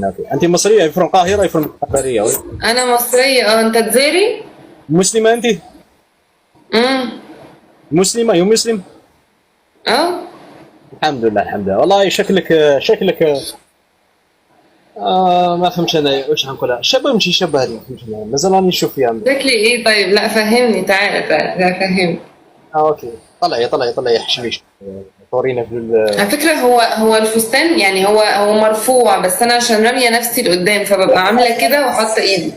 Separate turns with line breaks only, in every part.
اوكي. انت مصريه from القاهره from القاهره؟
انا مصريه. انت جزائري؟
مسلمه انت؟
امم
مسلمه يو مسلم؟
اه.
الحمد لله الحمد لله. والله شكلك ما فهمتش انا واش غنقولها. شابه ماشي شابه هذه، ما فهمتش انا، مازال راني نشوف فيها.
شكلي ايه طيب؟ لا فهمني، تعالى تعالى، لا فهمني.
اوكي. طلعي حشميش. طورينا في
على فكره هو الفستان يعني هو مرفوع، بس انا عشان راميه نفسي لقدام فببقى عامله كده وحاطه ايدي.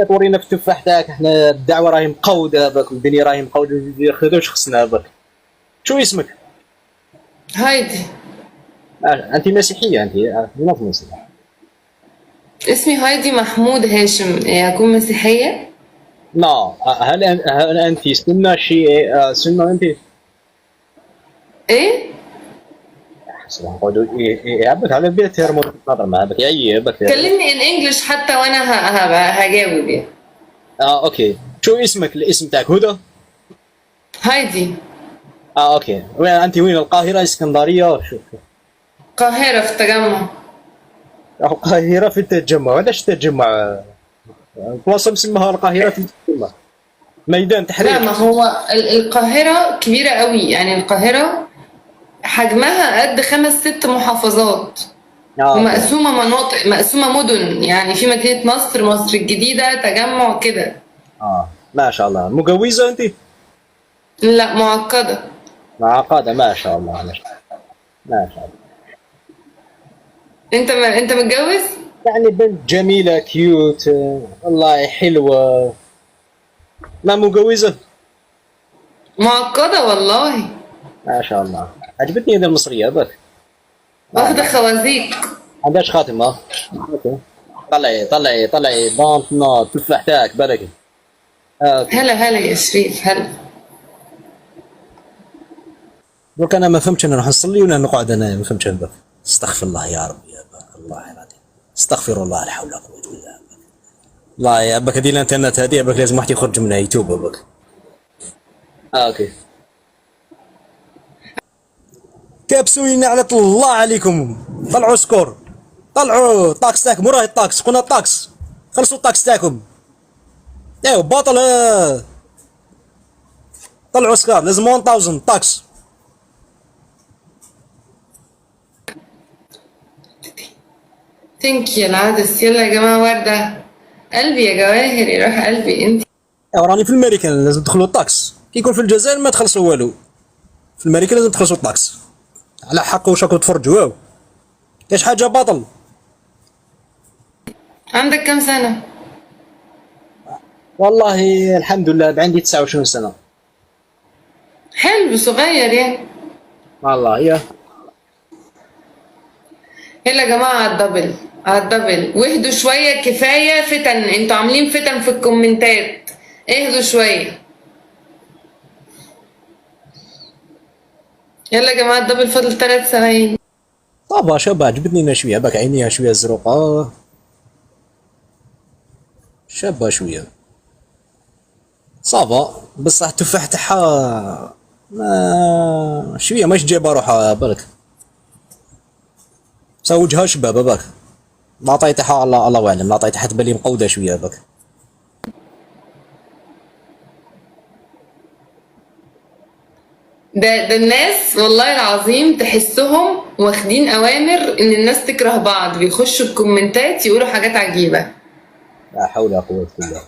طورينا في التفاح تاعك. احنا الدعوه راهي مقوده باك، الدنيا راهي مقوده، خذوش خصنا باك. شو اسمك؟
هايدي.
انت مسيحيه انت؟ نظن مسيحيه.
اسمي هايدي محمود هاشم، اكون مسيحيه؟
لا. هل انت سنه شيء سنه انت؟
ايه؟
حسنا نقولوا ايه عبك على بيت هرمون نظر مع بك اي بك.
كلمني ان انجلش حتى وانا هجاوب يعني.
اوكي. شو اسمك؟ الاسم تاعك هدى؟
هايدي.
اوكي. وين انت؟ وين؟ القاهره اسكندريه؟ شو
القاهره في التجمع.
القاهره في التجمع؟ علاش التجمع؟ بلاصه مسماها القاهره في التجمع، ميدان
لا،
تحرير.
ما هو القاهره كبيره قوي، يعني القاهره حجمها قد 5 6 محافظات،
اوكي.
ومقسومة مناطق، مقسومة مدن، يعني في مدينة نصر، مصر الجديدة، تجمع كده.
ما شاء الله. مجوزه انت؟
لا، معقدة.
معقده. ما شاء الله ما شاء الله ما شاء الله.
انت متجوز؟
يعني بنت جميله كيوت والله حلوه. ما مجوزه؟
معقدة والله.
ما شاء الله. عجبتني هذه المصريه بك.
واخدة خوازيق.
عندهاش خاتمه. اوكي. طلعي دونت نو تفاح تاعك بركي. اوكي.
هلا هلا يا شريف، هلا.
دوك انا ما فهمتش، انا نروح نصلي ولا نقعد؟ انا ما فهمتش انا. استغفر الله يا رب يا باك، الله العظيم. استغفر الله، لا حول ولا قوه الا بالله. الله يا باك، هذه الانترنت هذه باك لازم واحد يخرج منها يوتيوب باك. اوكي. كابسوين على الله عليكم. طلعوا سكور، طلعوا الطاكس تاعكم. وراهي الطاكس، قلنا الطاكس. خلصوا الطاكس تاعكم. ايوا باطل. طلعوا سكار، لازم 1000 طاكس.
ثانك يا العدس. يلا يا جماعة، وردة قلبي يا جواهر، يروح قلبي انت.
راني في الميريكان لازم تدخلوا الطاكس. كي يكون في الجزائر ما تخلصوا والو، في الميريكان لازم تخلصوا الطاكس على حق. واش راكم تفرجوا؟ واو كاش حاجه باطل.
عندك كام سنة؟
والله الحمد لله عندي 29 سنه.
حلو، صغير يعني.
والله يا
يلا يا جماعة، على الدبل على الدبل، واهدوا شوية، كفاية فتن، انتوا عاملين فتن في الكومنتات، اهدوا شوية. يلا يا جماعة، الدبل فاضل 3 ثواني.
طابا شابه. عجبتني انا شويه باك، عينيها شويه زرقاء، شابه شويه صافا. بصح التفاح تاعها ما شويه ماش جايبه روحها بالك. بصح وجهها شبابه باك. العطاي تاعها الله اعلم، العطاي تاعها تبان لي مقوده شويه باك.
ده الناس والله العظيم تحسهم واخدين اوامر ان الناس تكره بعض، بيخشوا الكومنتات يقولوا حاجات عجيبة.
لا حول ولا قوه الا بالله.